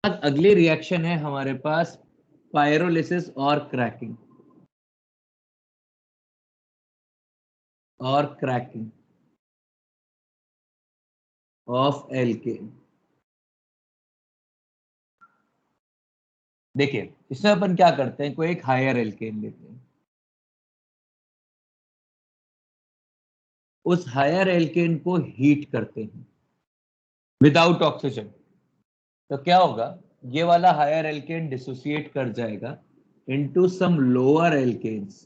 अगली रिएक्शन है हमारे पास पायरोलिसिस और क्रैकिंग ऑफ एल्केन। देखिए इसमें अपन क्या करते हैं, कोई एक हायर एल्केन लेते हैं, उस हायर एल्केन को हीट करते हैं विदाउट ऑक्सीजन। तो क्या होगा, ये वाला हायर एल्केन डिसोसिएट कर जाएगा into some lower alkanes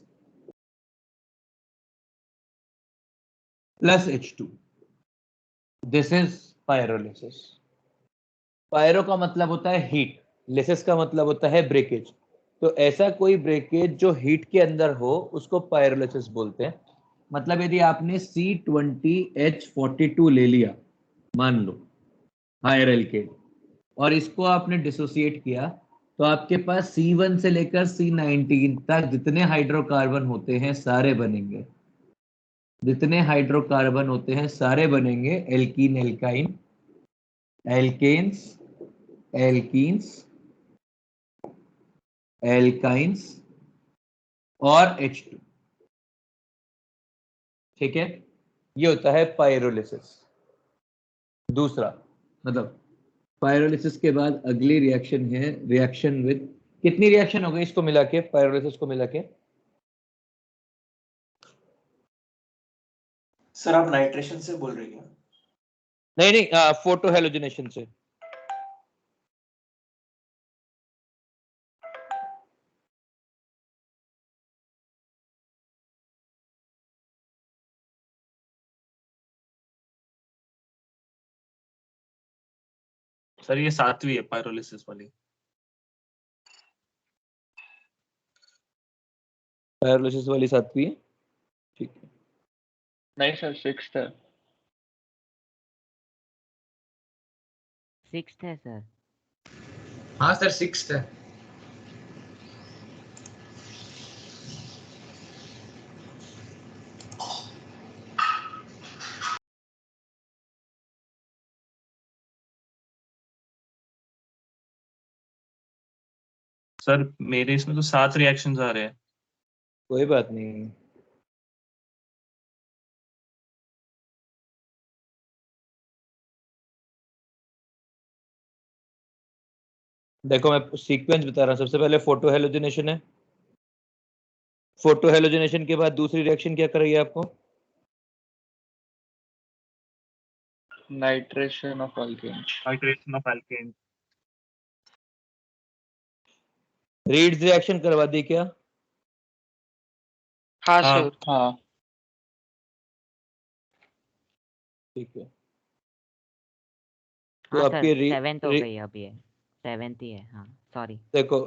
plus H2। This is pyrolysis. Pyro का मतलब होता है हीट, लिसिस का मतलब होता है ब्रेकेज। तो ऐसा कोई ब्रेकेज जो हीट के अंदर हो उसको पायरोलिसिस बोलते हैं। मतलब यदि आपने C20H42 ले लिया, मान लो हायर एल्केन, और इसको आपने डिसोसिएट किया, तो आपके पास C1 से लेकर C19 तक जितने हाइड्रोकार्बन होते हैं सारे बनेंगे, जितने हाइड्रोकार्बन होते हैं सारे बनेंगे alkene alkyne, alkanes, alkenes, alkynes और H2। ठीक है, ये होता है पायरोलिसिस। दूसरा मतलब पायरोलिसिस के बाद अगली रिएक्शन है रिएक्शन विद, कितनी रिएक्शन हो गई इसको मिला के, पायरोलिसिस को मिला के? सर आप नाइट्रेशन से बोल रहे हैं? नहीं नहीं, फोटो हेलोजिनेशन से। सर ये 7वीं है पायरोलिसिस वाली। पायरोलिसिस वाली 7वीं है, ठीक है। नहीं सर 6th है। 6th है सर। हाँ सर 6th है। सर मेरे इसमें तो 7 रिएक्शंस आ रहे हैं। कोई बात नहीं, देखो मैं सीक्वेंस बता रहा हूं। सबसे पहले फोटो हेलोजिनेशन है, फोटो हेलोजिनेशन के बाद दूसरी रिएक्शन क्या कर रही है आपको? Nitration of alkane. Nitration of alkene. Reads reaction करवा दी क्या? हाँ हाँ। सर हाँ। ठीक है, तो हाँ आपके सर 7th हो गई अभी है, 7th ही है। हाँ सॉरी। देखो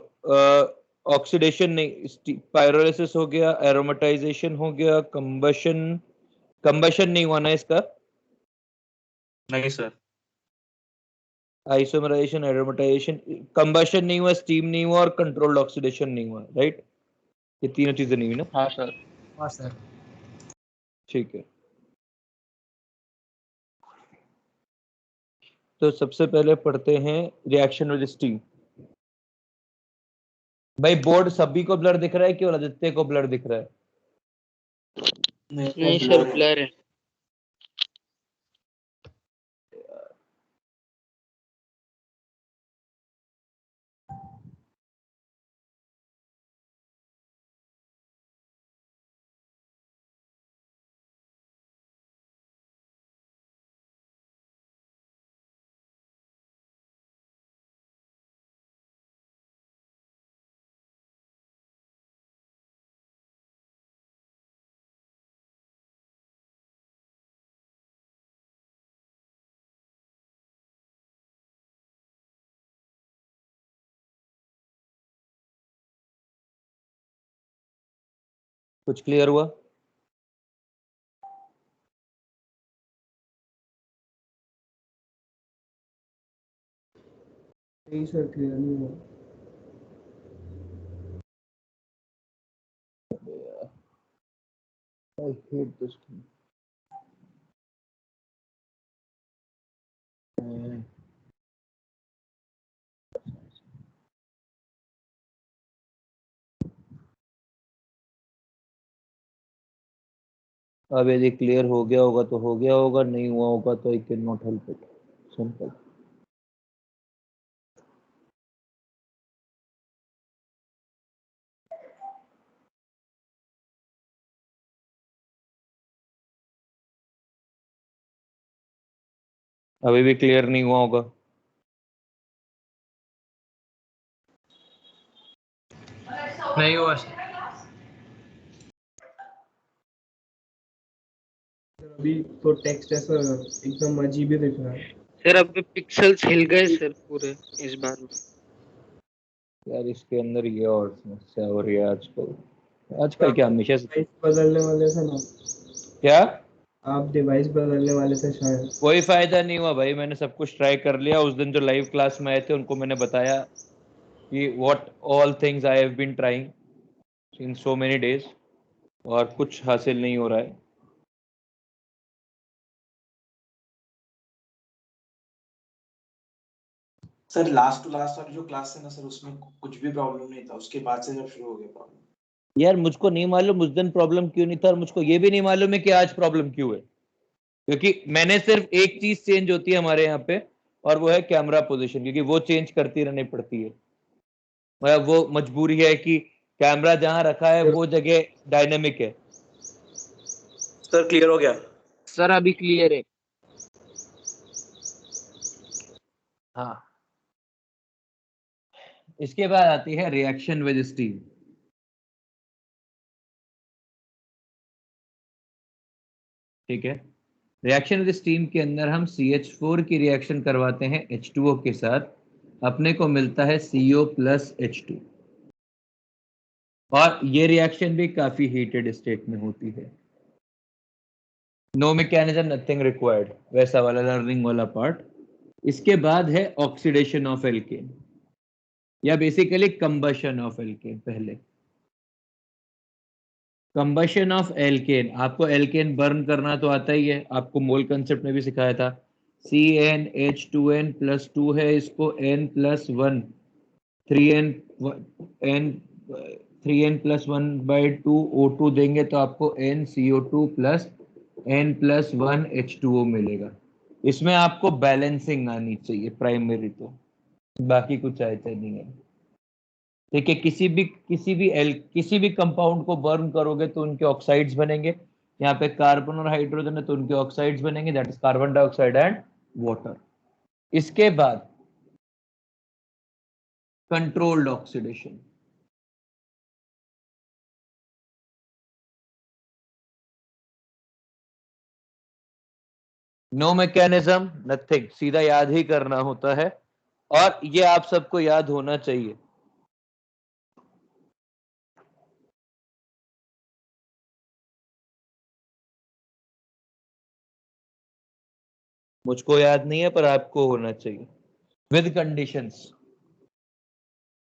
ऑक्सीडेशन नहीं, पायरोलिसिस हो गया, एरोमेटाइजेशन हो गया, कंबशन नहीं हुआ ना इसका? नहीं सर। आइसोमराइजेशन, एरोमेटाइजेशन, कंबशन नहीं हुआ, स्टीम नहीं हुआ और कंट्रोल्ड ऑक्सीडेशन नहीं हुआ, राइट? ये तीनों चीजें नहीं हुई ना? हाँ सर। हाँ सर। ठीक है, तो सबसे पहले पढ़ते हैं रिएक्शन विद स्टीम। भाई बोर्ड सभी को ब्लर दिख रहा है, केवल आदित्य को ब्लर दिख रहा है? नहीं सर ब्लर है। कुछ क्लियर हुआ? नहीं सर क्लियर नहीं हुआ। I hate this thing. अब यदि क्लियर हो गया होगा तो हो गया होगा, नहीं हुआ होगा तो I can not help it, simple. अभी भी क्लियर नहीं हुआ होगा? नहीं हुआ सर। अभी तो टेक्स्ट ऐसा एकदम अजीब ही दिख रहा है। सर अब पिक्सेल्स हिल गए सर पूरे इस बार में। यार इसके अंदर ये और समस्या हो रही है आजकल। आजकल क्या हमेशा से डिवाइस बदलने वाले थे ना, क्या? आप डिवाइस बदलने वाले थे शायद। कोई फायदा नहीं हुआ भाई, मैंने सब कुछ ट्राई कर लिया। उस दिन जो लाइव क्लास में आए थे उनको मैंने बताया कि what all things I have been trying in so many days, और कुछ हासिल नहीं हो रहा है। सर लास्ट टू लास्ट वाली जो क्लास है ना सर, उसमें कुछ भी प्रॉब्लम नहीं था, उसके बाद से जब शुरू हो गया प्रॉब्लम। यार मुझको नहीं मालूम उस दिन प्रॉब्लम क्यों नहीं था, और मुझको ये भी नहीं मालूम है कि आज प्रॉब्लम क्यों है, क्योंकि मैंने सिर्फ एक चीज चेंज होती है हमारे यहाँ पे, और वो है कैमरा पोजीशन, क्योंकि वो चेंज करती रहनी पड़ती है। वो मजबूरी है कि कैमरा जहां रखा है वो जगह डायनेमिक है। सर क्लियर हो गया? सर अभी क्लियर है। हाँ, इसके बाद आती है रिएक्शन विद स्टीम। ठीक है, रिएक्शन विद स्टीम के अंदर हम CH4 की रिएक्शन करवाते हैं H2O के साथ, अपने को मिलता है CO प्लस H2, और ये रिएक्शन भी काफी हीटेड स्टेट में होती है। नो मैकेनिज्म, नथिंग रिक्वायर्ड, वैसा वाला लर्निंग वाला पार्ट। इसके बाद है ऑक्सीडेशन ऑफ एल्केन, या बेसिकली कंबशन ऑफ एल्केन। पहले कंबशन ऑफ एल्केन, आपको एल्केन बर्न करना तो आता ही है, आपको मोल कंसेप्ट में भी सिखाया था। CnH2n प्लस 2 है, इसको n plus 1 3n n 3n plus 1/2 O2 देंगे तो आपको NCO2 plus n plus 1 H2O मिलेगा। इसमें आपको बैलेंसिंग आनी चाहिए प्राइमरी, तो बाकी कुछ ऐसा नहीं है। ठीक है, किसी भी कंपाउंड को बर्न करोगे तो उनके ऑक्साइड्स बनेंगे। यहाँ पे कार्बन और हाइड्रोजन है तो उनके ऑक्साइड्स बनेंगे, that is carbon dioxide and water. इसके बाद controlled oxidation. No mechanism, nothing, सीधा याद ही करना होता है, और ये आप सबको याद होना चाहिए। मुझको याद नहीं है पर आपको होना चाहिए। With conditions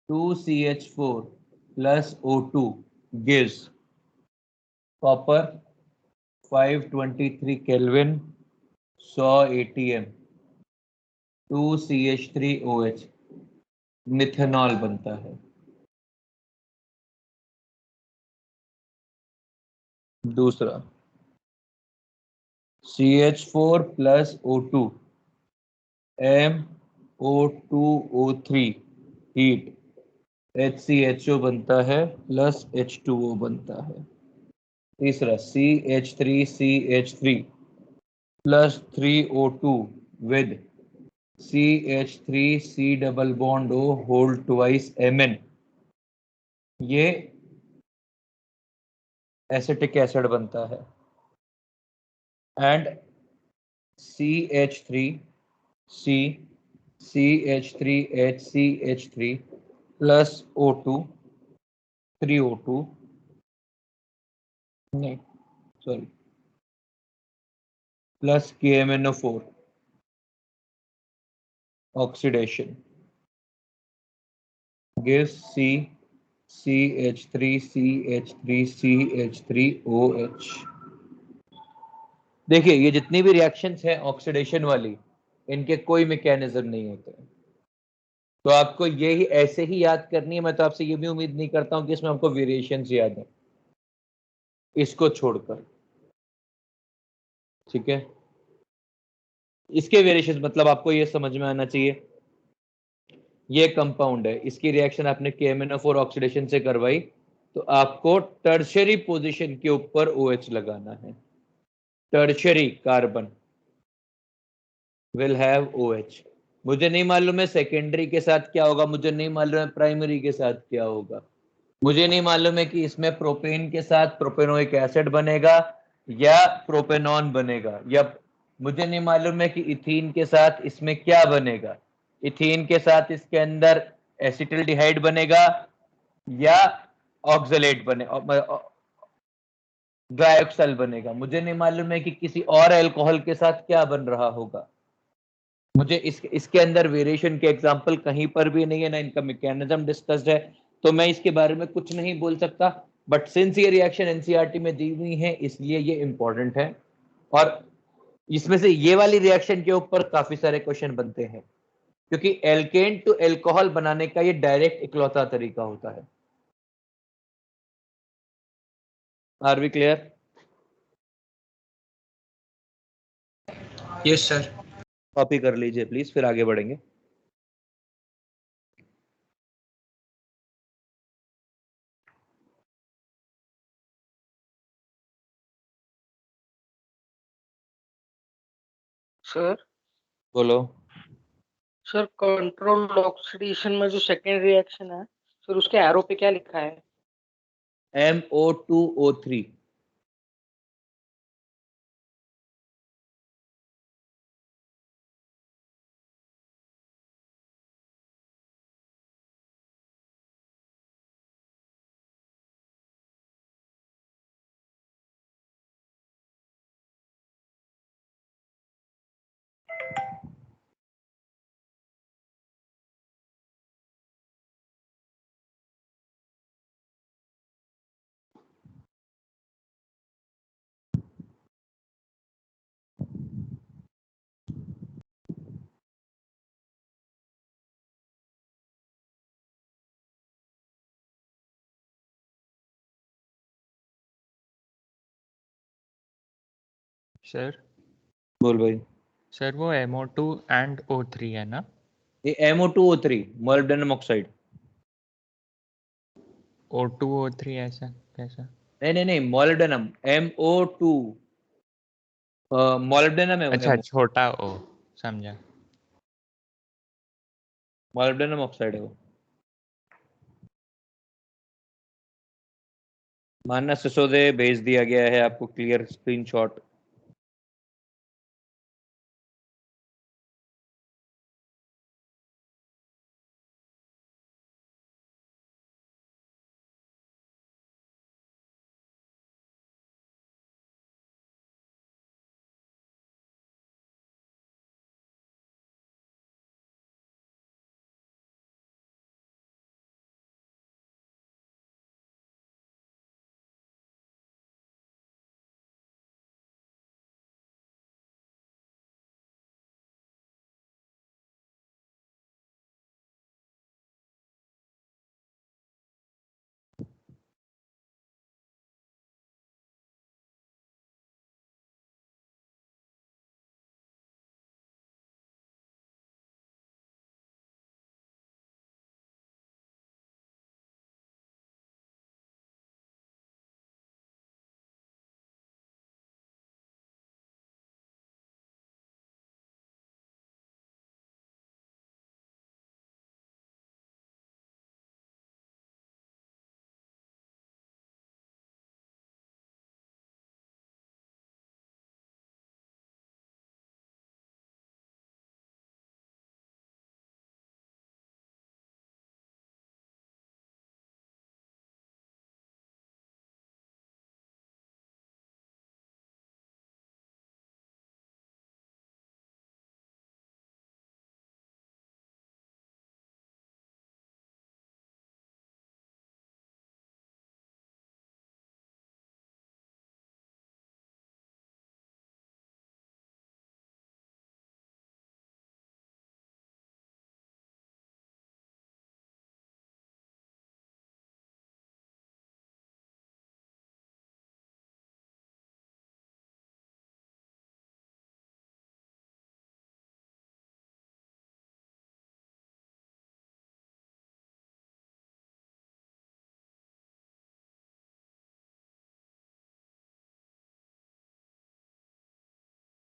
2CH4 plus O2 gives copper 523 Kelvin 100 ATM 2CH3OH, methanol बनता है। दूसरा CH4 plus O2 MO2O3 heat HCHO बनता है प्लस H2O बनता है। तीसरा CH3CH3 plus 3O2 with CH3C double bond O whole twice Mn, ये एसिटिक एसिड बनता है। And CH3C CH3HCH3 plus O2 3O2 नहीं sorry plus KMnO4 oxidation gives CH3CH3CH3OH। देखिए ये जितनी भी रिएक्शंस हैं ऑक्सीडेशन वाली, इनके कोई मैकेनिज्म नहीं होते, तो आपको यही ऐसे ही याद करनी है। मैं तो आपसे ये भी उम्मीद नहीं करता हूं कि इसमें आपको वेरिएशंस याद है, इसको छोड़कर। ठीक है, इसके वेरिएशन मतलब आपको ये समझ में आना चाहिए, ये कंपाउंड है, इसकी रिएक्शन आपने KMnO4 ऑक्सीडेशन से करवाई, तो आपको टर्शियरी पोजीशन के ऊपर OH लगाना है। Tertiary carbon will have OH। मुझे नहीं मालूम है सेकेंडरी के साथ क्या होगा, मुझे नहीं मालूम है प्राइमरी के साथ क्या होगा, मुझे नहीं मालूम है कि इसमें प्रोपेन के साथ प्रोपेनोइक एसिड बनेगा या प्रोपेनॉन बनेगा, या मुझे नहीं मालूम है कि इथीन के साथ इसमें क्या बनेगा, इथीन के साथ इसके अंदर एसिटिल्डिहाइड बनेगा या ऑक्सलेट बने डाइऑक्साइल बनेगा, मुझे नहीं मालूम है कि किसी और अल्कोहल के साथ क्या बन रहा होगा, मुझे इसके अंदर वेरिएशन के एग्जांपल कहीं पर भी नहीं है, ना इनका मैकेनिज्म डिस्कस्ड है, तो मैं इसके बारे में कुछ नहीं बोल सकता। बट सिंस ये रिएक्शन एनसीईआरटी में दी हुई है इसलिए ये इंपॉर्टेंट है, और इसमें से ये वाली रिएक्शन के ऊपर काफी सारे क्वेश्चन बनते हैं, क्योंकि एल्केन टू एल्कोहल बनाने का ये डायरेक्ट इकलौता तरीका होता है। Are we clear? Yes sir. Copy कर लीजिए प्लीज, फिर आगे बढ़ेंगे। सर बोलो। सर कंट्रोल ऑक्सीडेशन में जो सेकेंड रिएक्शन है सर, उसके एरो पे क्या लिखा है? MO2O3। सर बोल भाई। सर वो MO2 एंड O3 है ना? ये MO2O3 मोलिब्डेनम ऑक्साइड। O2O3 ऐसा कैसा? नहीं नहीं नहीं, मोलिब्डेनम MO2 मोलिब्डेनम है वो, अच्छा छोटा O, समझा। मोलिब्डेनम ऑक्साइड है वो। मानना सिसोदे भेज दिया गया है आपको क्लियर स्क्रीनशॉट।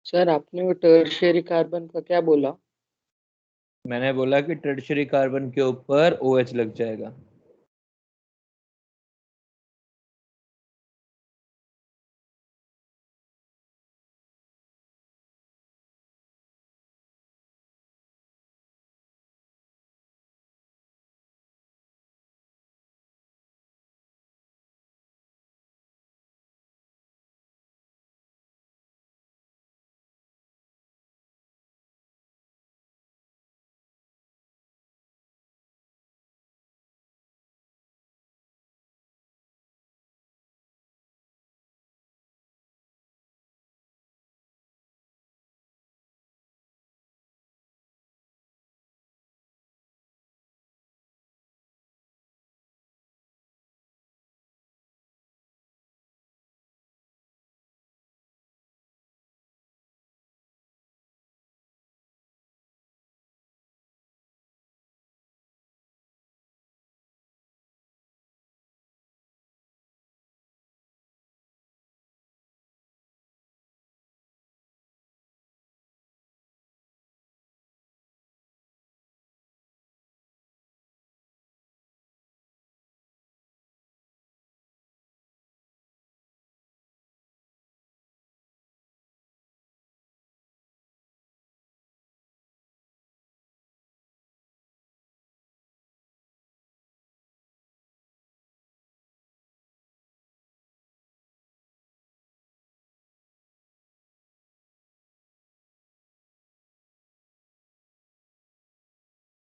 सर आपने वो टर्शियरी कार्बन का क्या बोला? मैंने बोला कि टर्शियरी कार्बन के ऊपर OH लग जाएगा।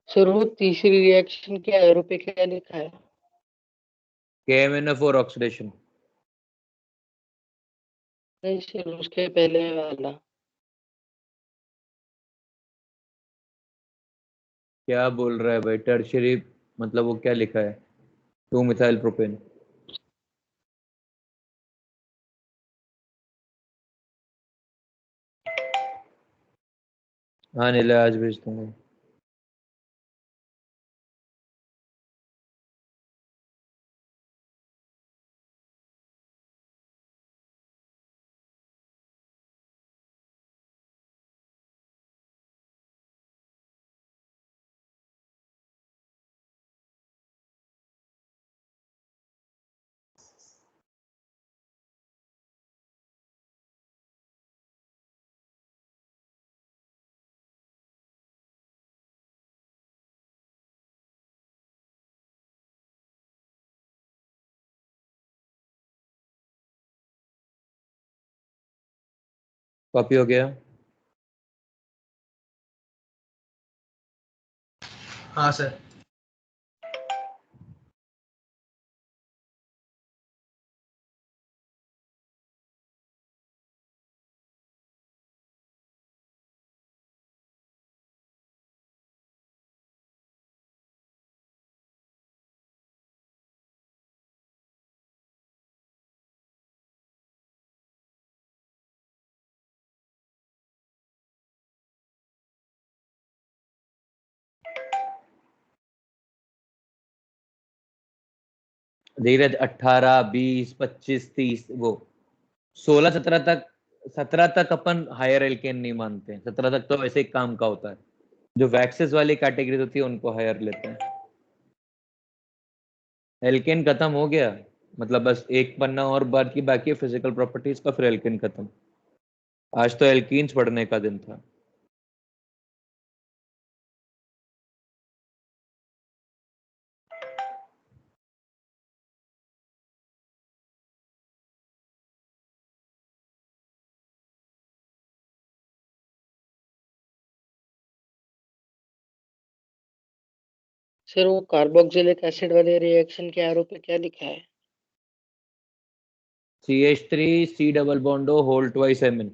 सर वो तीसरी रिएक्शन के एरो पे क्या लिखा है? KMnO4 oxidation. नहीं सर, उसके पहले वाला। क्या बोल रहा है भाई? टर्शियरी मतलब वो क्या लिखा है? 2 मिथाइल प्रोपेन। हाँ नीला, आज भेज दूंगा। कॉपी हो गया? हाँ सर। धीरज 18, 20, 25, 30, वो 16, 17 तक अपन हायर एल्केन नहीं मानते हैं। 17 तक तो वैसे ही काम का होता है। जो वैक्सेस वाली कैटेगरी होती है उनको हायर लेते हैं। एल्केन खत्म हो गया, मतलब बस एक पन्ना और बाकी है फिजिकल प्रॉपर्टीज का, फिर एल्केन खत्म। आज तो एल्कीन्स पढ़ने का दिन था। सर वो कार्बोक्सिलिक एसिड वाले रिएक्शन के एरो पे क्या लिखा है? CH3 C double बॉन्डो whole twice Mn।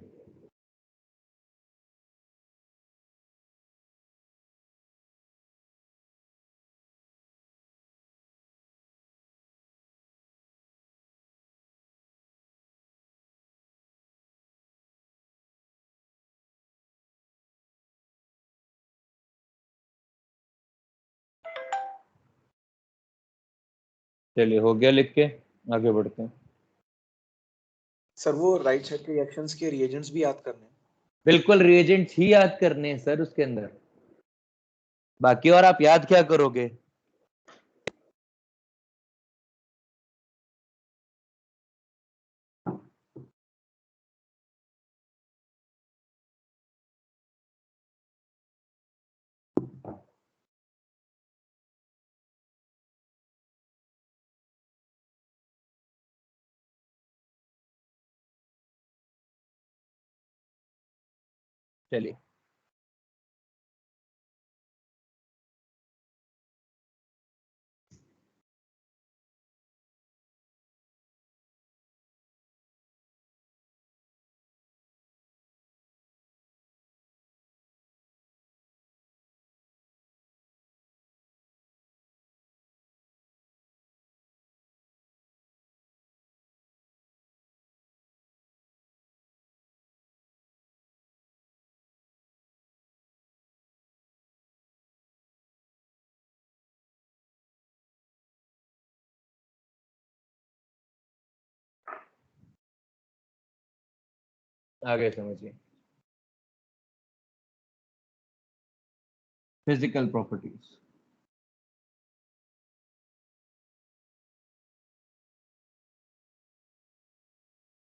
चलिए हो गया लिख के, आगे बढ़ते हैं। सर वो राइट साइड के रिएक्शंस के रिएजेंट्स भी याद करने हैं। बिल्कुल रिएजेंट्स ही याद करने हैं सर उसके अंदर, बाकी और आप याद क्या करोगे? चलिए आगे समझिए। फिजिकल प्रॉपर्टीज,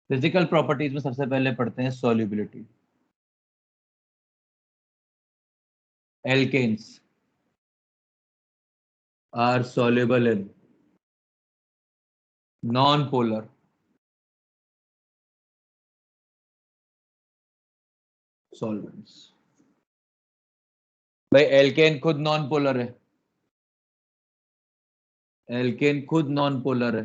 फिजिकल प्रॉपर्टीज में सबसे पहले पढ़ते हैं solubility. Alkanes are soluble in non-polar solvents। भाई एल्केन खुद नॉन पोलर है, एल्केन खुद नॉन पोलर है,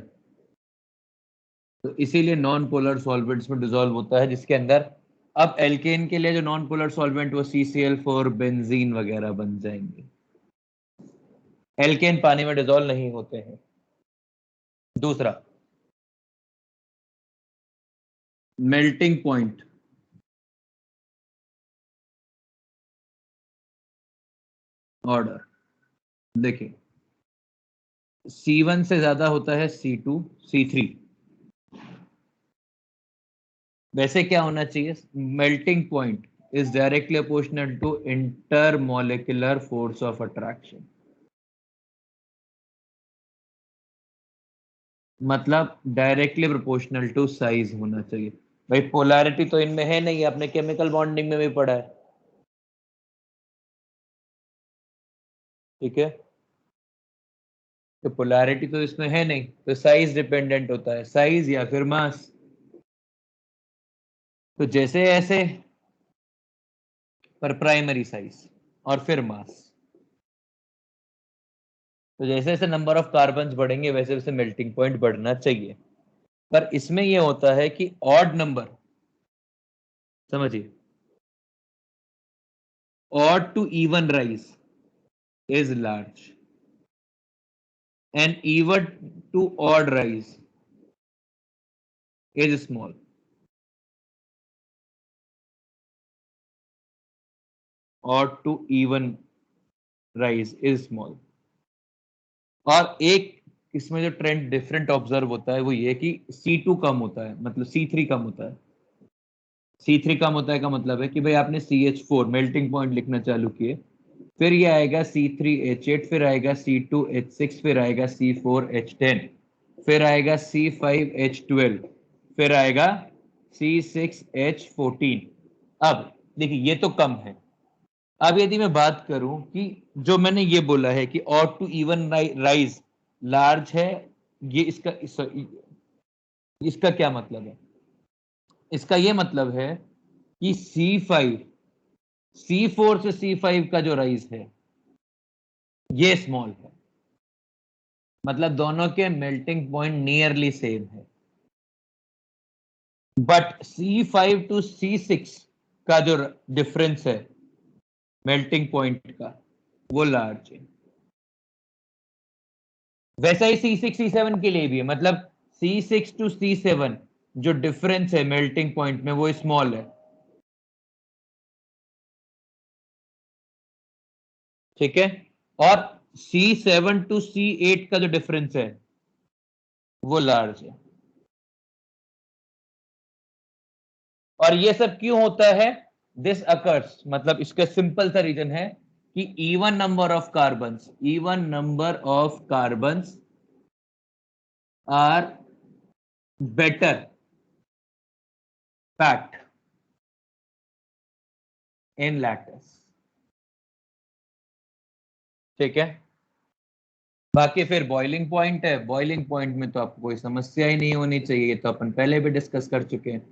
तो इसीलिए नॉन पोलर सॉल्वेंट्स में डिसॉल्व होता है, जिसके अंदर अब एल्केन के लिए जो नॉन पोलर सॉल्वेंट वो CCl4 बेंजीन वगैरह बन जाएंगे। एल्केन पानी में डिसॉल्व नहीं होते हैं। दूसरा मेल्टिंग पॉइंट, ऑर्डर देखिए C1 से ज्यादा होता है C2 C3। वैसे क्या होना चाहिए? Melting point is directly proportional to intermolecular force of attraction, मतलब डायरेक्टली प्रोपोर्शनल टू साइज होना चाहिए। भाई पोलैरिटी तो इनमें है नहीं, आपने केमिकल बॉन्डिंग में भी पढ़ा है, ठीक है? तो पोलैरिटी तो इसमें है नहीं, तो साइज डिपेंडेंट होता है, साइज या फिर मास। तो जैसे ऐसे पर प्राइमरी साइज और फिर मास, तो जैसे जैसे नंबर ऑफ कार्बन्स बढ़ेंगे वैसे वैसे मेल्टिंग पॉइंट बढ़ना चाहिए। पर इसमें यह होता है कि ऑड नंबर, समझिए, odd to even rise is large and even to odd rise is small। odd to even rise is small। और एक इसमें जो ट्रेंड डिफरेंट ऑब्जर्व होता है वो ये कि C2 कम होता है, मतलब C3 कम होता है। C3 कम होता है का मतलब है कि भाई आपने CH4 मेल्टिंग पॉइंट लिखना चालू किए, फिर ये आएगा C3H8, फिर आएगा C2H6, फिर आएगा C4H10, फिर आएगा C5H12, फिर आएगा C6H14। अब देखिए ये तो कम है। अब यदि मैं बात करूं कि जो मैंने ये बोला है कि odd to even rise large है, ये इसका क्या मतलब है? इसका ये मतलब है कि C5 C4 से C5 का जो राइज है ये स्मॉल है, मतलब दोनों के मेल्टिंग पॉइंट नियरली सेम है। बट C5 टू C6 का जो डिफरेंस है मेल्टिंग पॉइंट का वो लार्ज है। वैसा ही C6 C7 के लिए भी है, मतलब C6 टू C7 जो डिफरेंस है मेल्टिंग पॉइंट में वो स्मॉल है, ठीक है? और C7 टू C8 का जो डिफरेंस है वो लार्ज है। और ये सब क्यों होता है? दिस अकर्स मतलब इसका सिंपल सा रीजन है कि even number of carbons are better packed in lattice. ठीक है, बाकी फिर बॉइलिंग पॉइंट है, बॉइलिंग पॉइंट में तो आपको कोई समस्या ही नहीं होनी चाहिए, ये तो अपन पहले भी डिस्कस कर चुके हैं।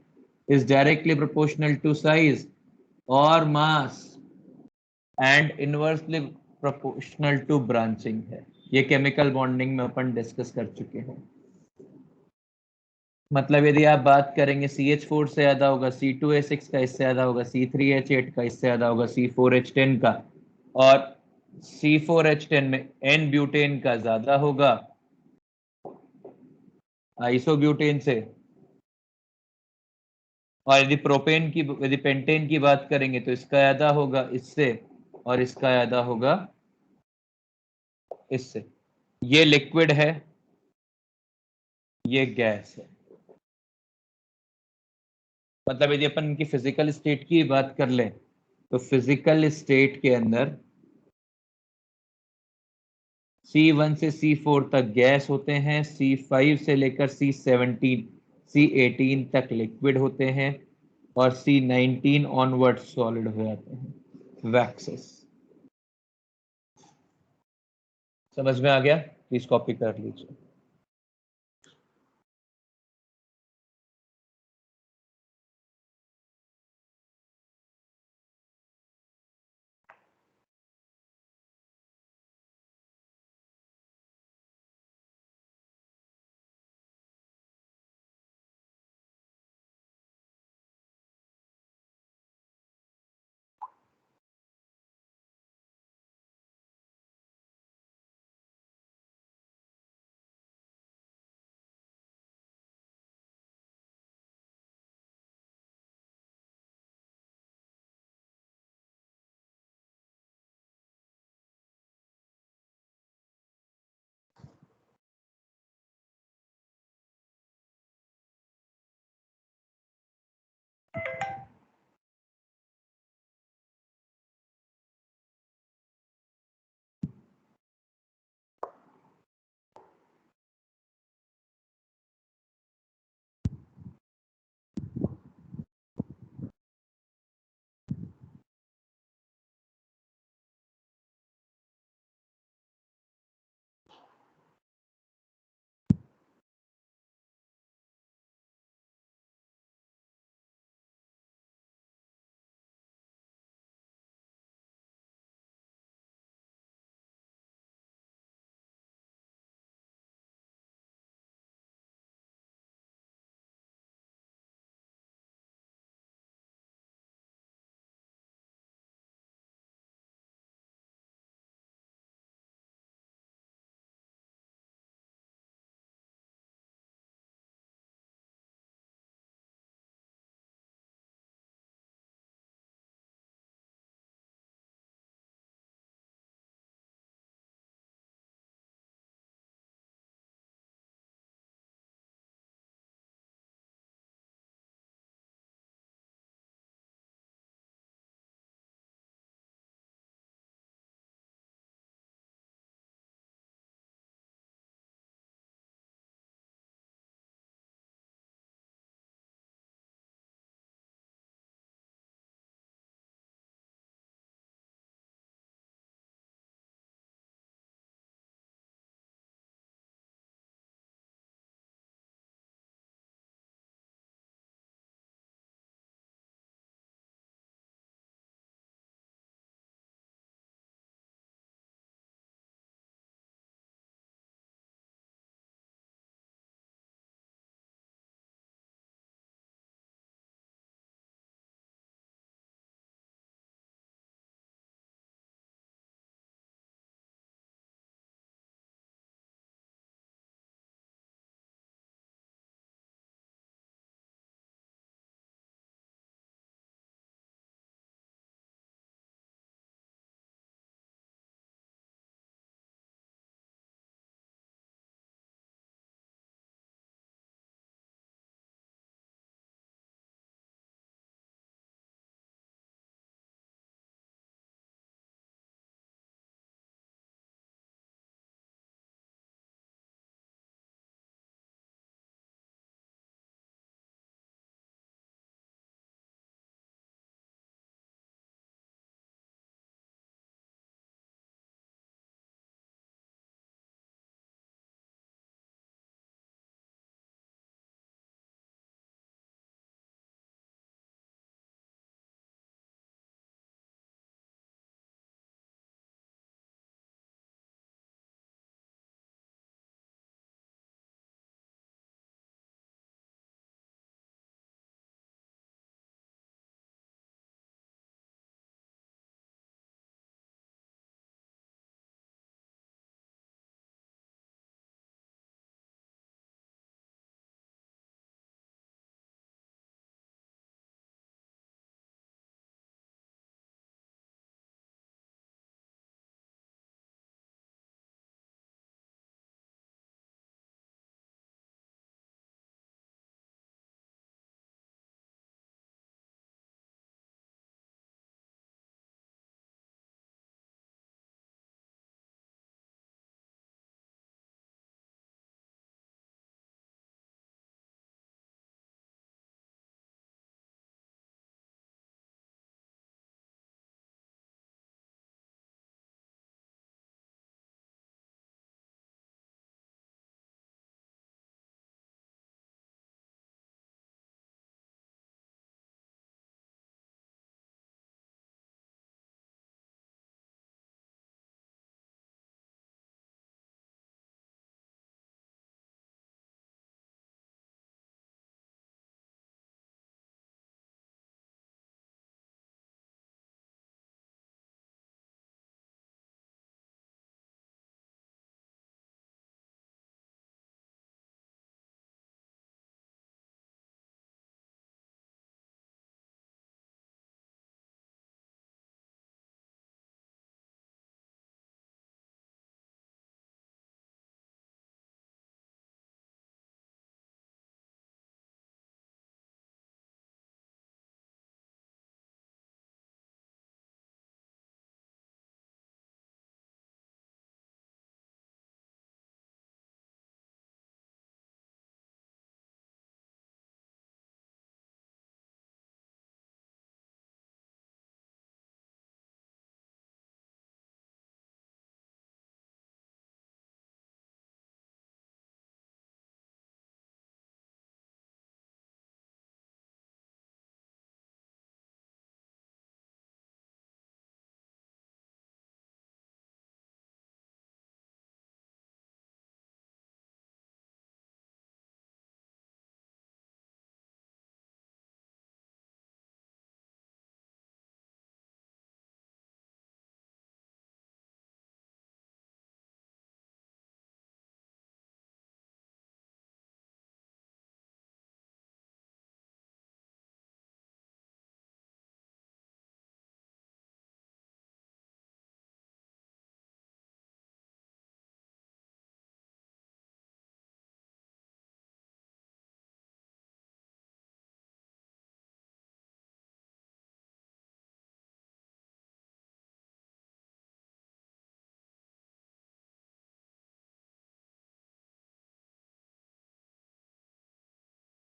Is directly proportional to size और mass and inversely proportional to branching है, ये केमिकल बॉन्डिंग में अपन डिस्कस कर चुके हैं। मतलब यदि आप बात करेंगे CH4 से ज्यादा होगा C2H6 का, इससे ज्यादा होगा C3H8 का, इससे ज्यादा होगा C4H10 का, और C4H10 में N ब्यूटेन का ज्यादा होगा आइसोब्यूटेन से। और यदि पेंटेन की बात करेंगे तो इसका ज्यादा होगा इससे, और इसका ज्यादा होगा इससे। ये लिक्विड है, ये गैस है। मतलब यदि अपन इनकी फिजिकल स्टेट की बात कर लें तो फिजिकल स्टेट के अंदर C1 से C4 तक गैस होते हैं, C5 से लेकर C18 तक लिक्विड होते हैं, और C19 ऑनवर्ड सॉलिड हो जाते हैं, वैक्सेस। समझ में आ गया? प्लीज कॉपी कर लीजिए।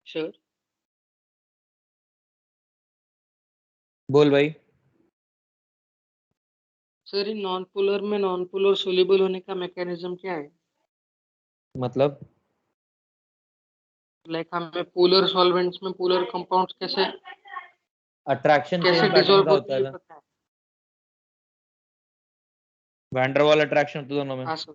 सर बोल भाई। सर इन नॉन पोलर में नॉन पोलर सोल्यूबल होने का मैकेनिज्म क्या है? मतलब लाइक हमें पोलर सॉल्वेंट्स में पोलर कंपाउंड्स कैसे अट्रैक्शन कैसे सेम पैटर्न डिसॉल्व का होते होता हैं है ये ना, पता है? वैन डर वाल अट्रैक्शन होता है दोनों में। हाँ सर।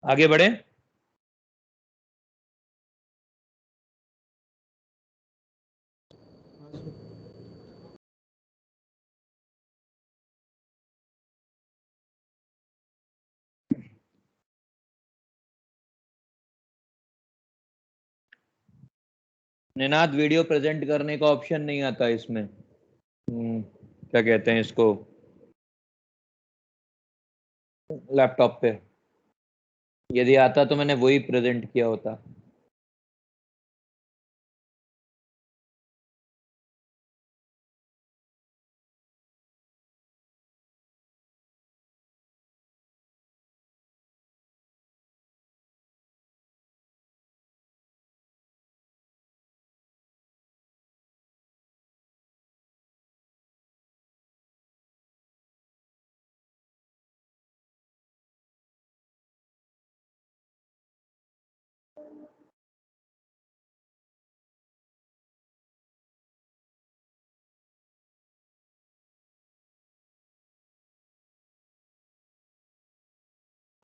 आगे बढ़े। निनाद वीडियो प्रेजेंट करने का ऑप्शन नहीं आता इसमें। क्या कहते हैं इसको, लैपटॉप पे। यदि आता तो मैंने वही प्रेजेंट किया होता।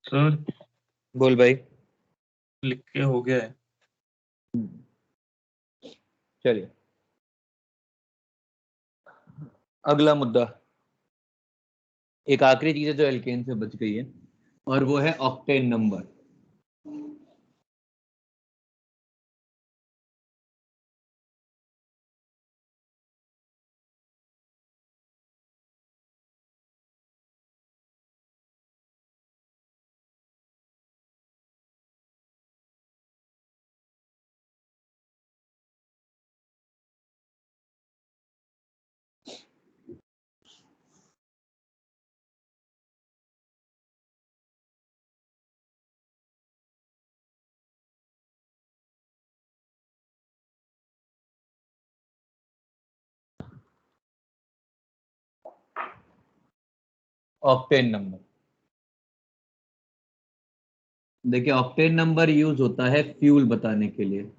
सर बोल भाई। लिख के हो गया है। चलिए अगला मुद्दा। एक आखिरी चीज है जो एल्केन से बच गई है, और वो है ऑक्टेन नंबर। ऑक्टेन नंबर देखिए ऑक्टेन नंबर यूज होता है फ्यूल बताने के लिए।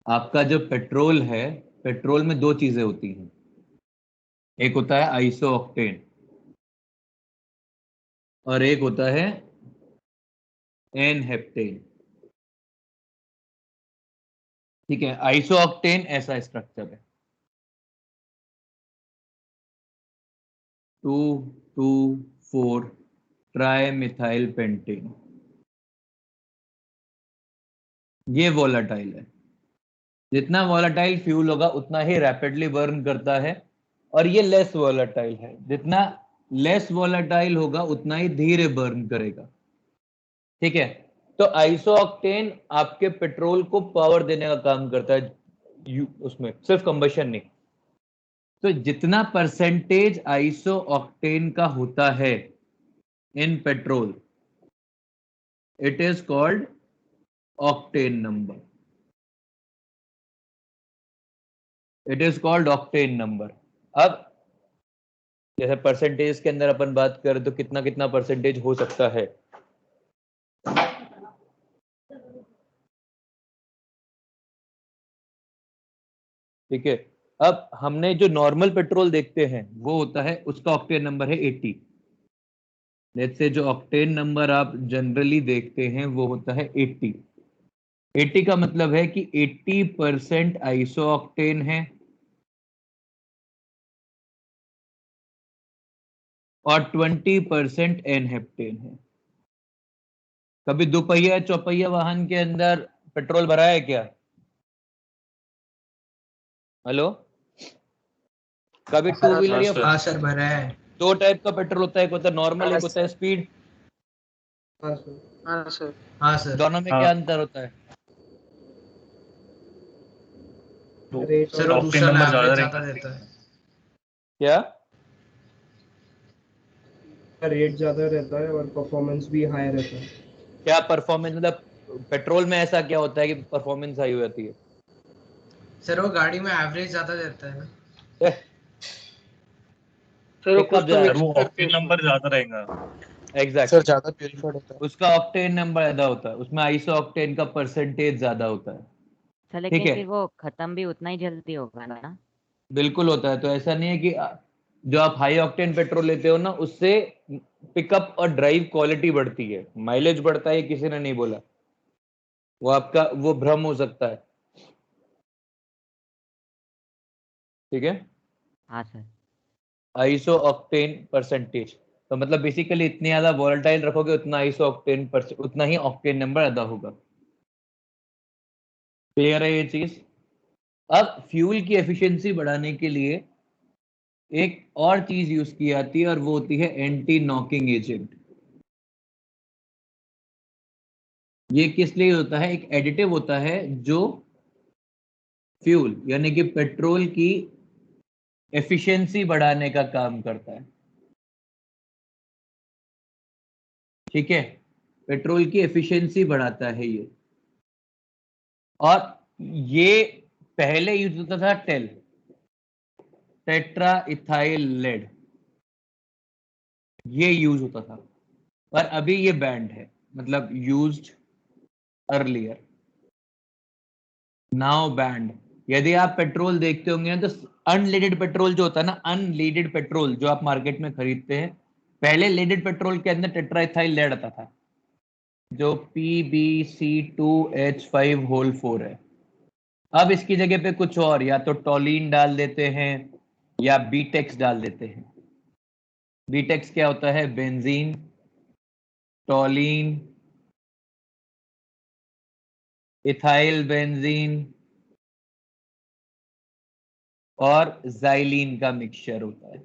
आपका जो पेट्रोल है, पेट्रोल में दो चीजें होती हैं, एक होता है आइसो ऑक्टेन और एक होता है एन हेप्टेन। ठीक है, आइसो ऑक्टेन ऐसा स्ट्रक्चर है, 2,2,4 ट्राई मिथाइल पेंटेन। ये वोलाटाइल है, जितना वोलाटाइल फ्यूल होगा उतना ही रैपिडली बर्न करता है, और ये लेस वोलाटाइल है, जितना लेस वोलाटाइल होगा उतना ही धीरे बर्न करेगा। ठीक है, तो आइसो ऑक्टेन आपके पेट्रोल को पावर देने का काम करता है, उसमें सिर्फ कंबशन नहीं। तो जितना परसेंटेज आइसो ऑक्टेन का होता है in petrol, it is called octane number, it is called octane number. अब जैसे परसेंटेज के अंदर अपन बात करें तो कितना कितना परसेंटेज हो सकता है। ठीक है, अब हमने जो नॉर्मल पेट्रोल देखते हैं वो होता है, उसका ऑक्टेन नंबर है 80। लेट्स से जो ऑक्टेन नंबर आप जनरली देखते हैं वो होता है 80। 80 का मतलब है कि 80% आइसो ऑक्टेन है और 20% एनहेप्टेन है। कभी दोपहिया चौपहिया वाहन के अंदर पेट्रोल भरा है क्या? हेलो, कभी टू व्हीलर या हाँ सर भरा है। दो टाइप का पेट्रोल होता है, एक होता है नॉर्मल, एक होता है स्पीड। हाँ सर। हाँ सर। हाँ सर। दोनों में हाँ। क्या अंतर होता है? तो रेट सर और ऑक्टेन दूसरा नंबर एवरेज ज्यादा ज्यादा रहेगा। देता है। क्या? रेट ज्यादा रहता है और परफॉर्मेंस भी हाई रहता है। क्या परफॉर्मेंस, मतलब पेट्रोल में ऐसा क्या होता है कि परफॉर्मेंस हाई हो जाती है? सर वो गाड़ी में एवरेज ज्यादा देता है ना। सर वो कुछ पिकअप तो सर मिक्स वो करते हैं ऑक्टेन उसमें। नंबर ज्यादा रहेगा। एग्जैक्टली, ज्यादा प्यूरिफाइड होता है। उसका ऑक्टेन नंबर ज्यादा होता है, उसमें आइसो ऑक्टेन का परसेंटेज ज्यादा होता है। सर ठीक लेकिन है, फिर वो खत्म भी उतना ही जल्दी होगा ना? बिल्कुल होता है। तो ऐसा नहीं है कि जो आप हाई ऑक्टेन पेट्रोल लेते हो ना, उससे पिकअप और ड्राइव क्वालिटी बढ़ती है, माइलेज बढ़ता है, किसी ने नहीं बोला। वो आपका वो भ्रम हो सकता है। ठीक है, हाँ सर। आइसो ऑक्टेन परसेंटेज, तो मतलब बेसिकली इतनी ज्यादा वोलेटाइल रखोगे उतना आइसो ऑक्टेन उतना ही ऑक्टेन नंबर ज्यादा होगा। क्लियर है ये चीज? अब फ्यूल की एफिशिएंसी बढ़ाने के लिए एक और चीज यूज की जाती है और वो होती है एंटी नॉकिंग एजेंट। ये किस लिए होता है? एक एडिटिव होता है जो फ्यूल यानी कि पेट्रोल की एफिशिएंसी बढ़ाने का काम करता है। ठीक है, पेट्रोल की एफिशिएंसी बढ़ाता है ये। और ये पहले यूज होता था टेट्रा इथाइल लेड, ये यूज होता था, पर अभी ये बैंड है, मतलब यूज्ड अर्लियर, नाउ बैंड। यदि आप पेट्रोल देखते होंगे ना, तो अनलीडेड पेट्रोल जो होता है ना, अनलीडेड पेट्रोल जो आप मार्केट में खरीदते हैं, पहले लीडेड पेट्रोल के अंदर टेट्राइथाइल लेड आता था, जो PbC2H5 है। अब इसकी जगह पे कुछ और, या तो टोलीन डाल देते हैं या बीटेक्स डाल देते हैं। बीटेक्स क्या होता है? बेंजीन, टोलीन, इथाइल बेंजीन और जाइलीन का मिक्सचर होता है।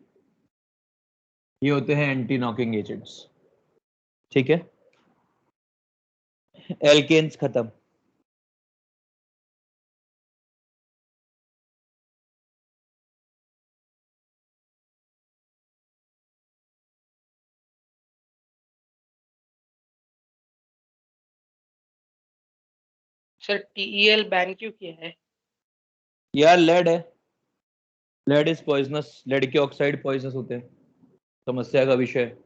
ये होते हैं एंटी नॉकिंग एजेंट्स। ठीक है, एल्केन्स खत्म। सर TEL बैन क्यों किया है? यार लेड है, लेड इज पॉइजनस, लेड के ऑक्साइड पॉइजनस होते हैं, समस्या का विषय।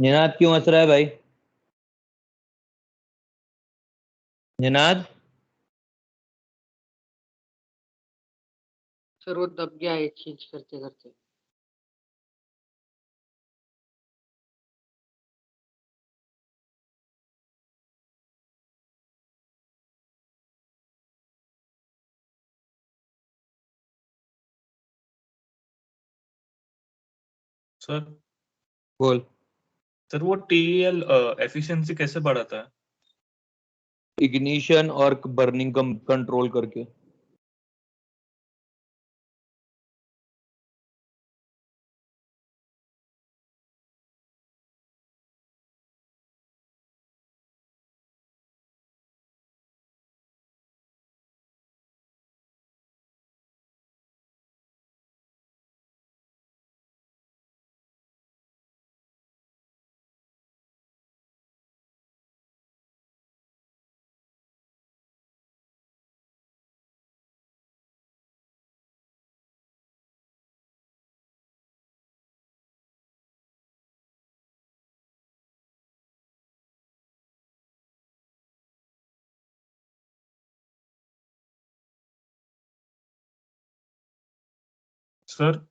निनाद क्यों हंस रहा है भाई? निनाद, सर वो दब गया है चेंज करते करते। सर बोल। सर वो टीएल एफिशिएंसी कैसे बढ़ाता है? इग्निशन और बर्निंग कंट्रोल करके। सर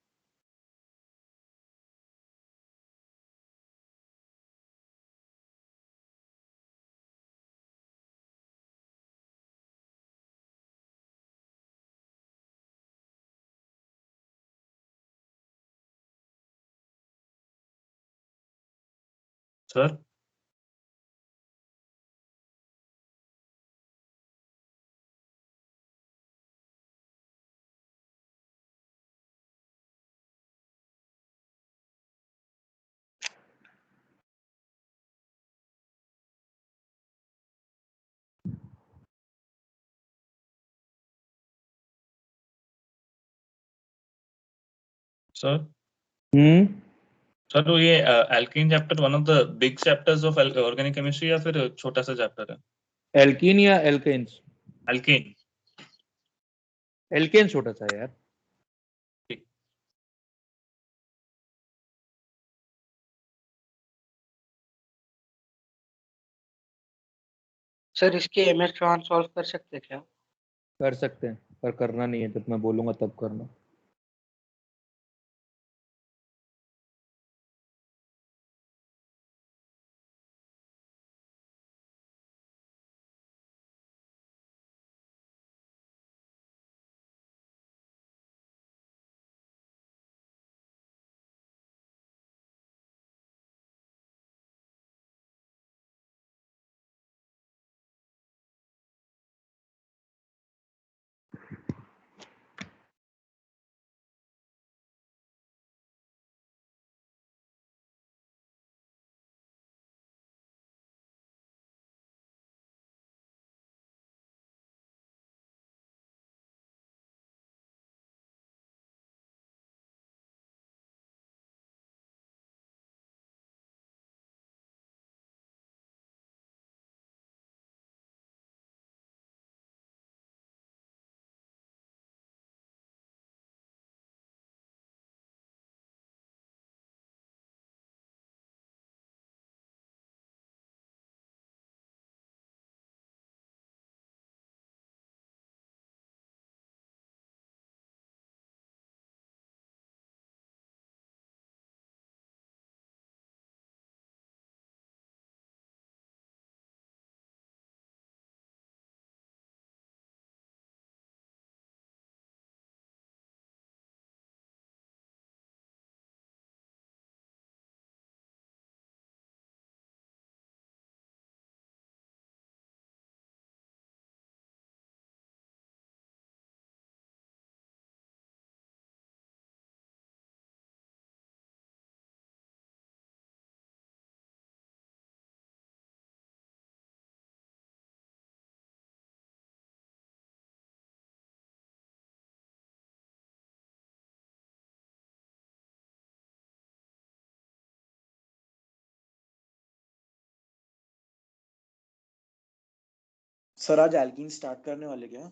सर सर हम्म। सर वो ये alkene chapter one of the big chapters of organic chemistry या फिर छोटा सा चैप्टर है? एल्कीन या एल्केन्स? एल्कीन। एल्केन छोटा सा है यार। ठीक। सर इसके एमएस ट्रांस सॉल्व कर सकते हैं क्या? कर सकते हैं, पर करना नहीं है, जब मैं बोलूंगा तब करना। सर आज एल्कीन स्टार्ट करने वाले क्या?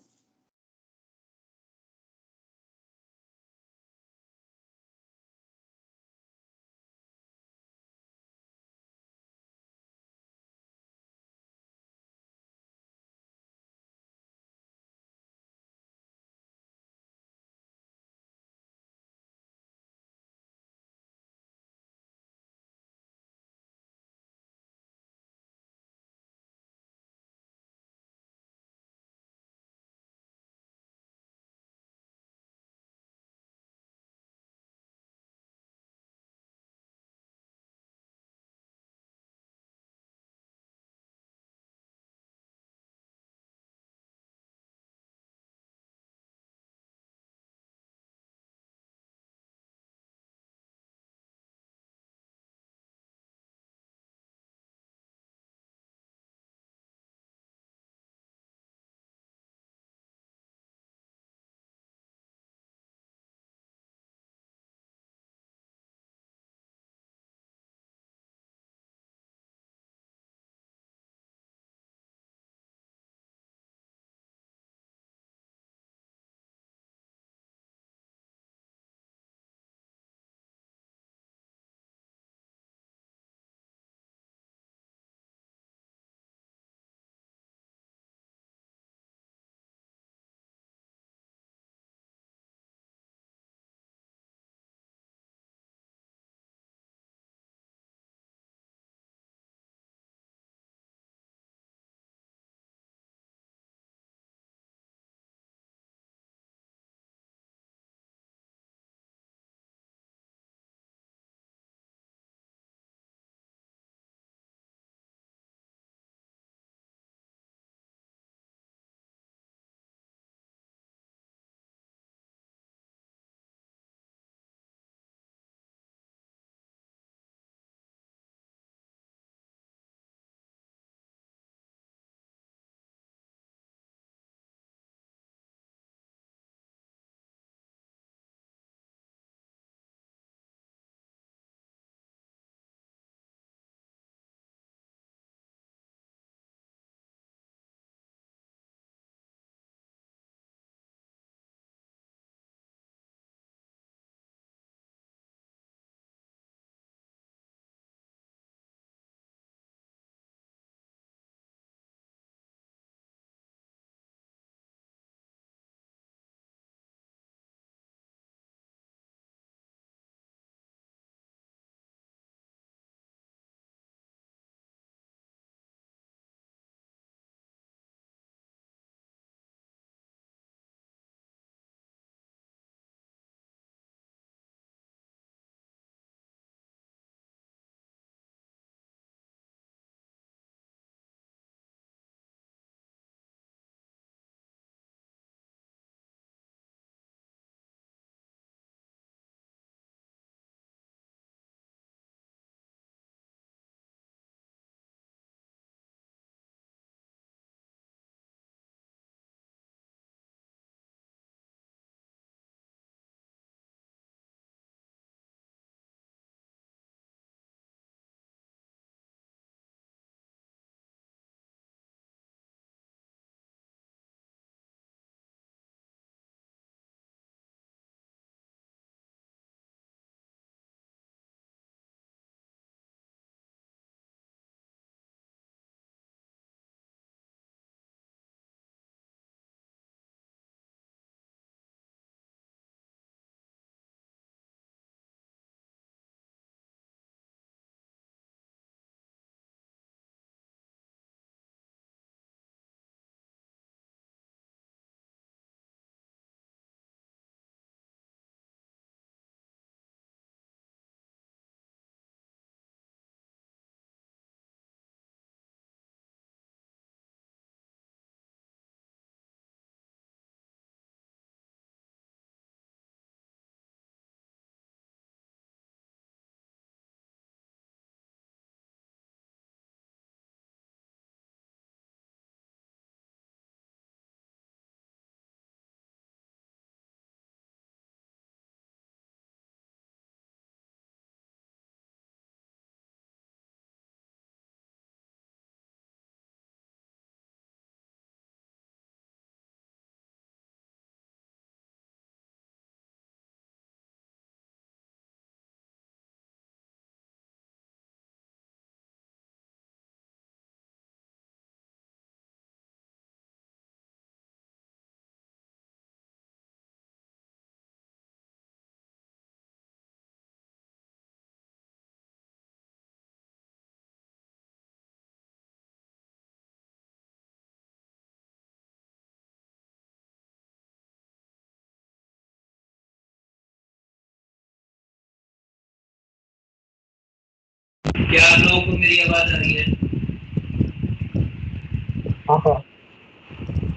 क्या आप लोगों को मेरी आवाज आ रही है?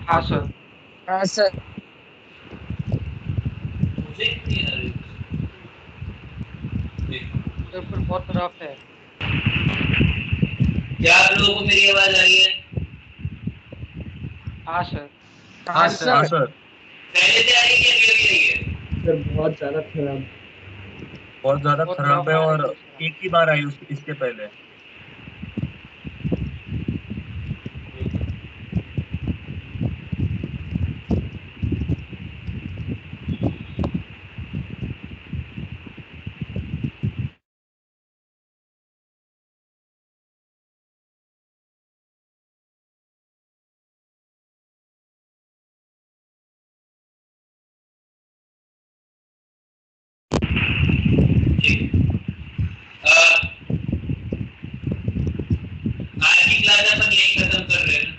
हाँ सर। हाँ सर। मुझे नहीं आ रही। पेपर बहुत रफ है। क्या आप लोगों को मेरी आवाज आ रही है? हाँ सर। हाँ हाँ सर। सर, पहले से आ रही है कि अभी अभी आई है? सर बहुत ज्यादा खराब। बहुत ज्यादा बहुत खराब है रफ आ और रही है सर। एक ही बार आई इसके पहले। आज की क्लास अपन यही खत्म कर रहे हैं।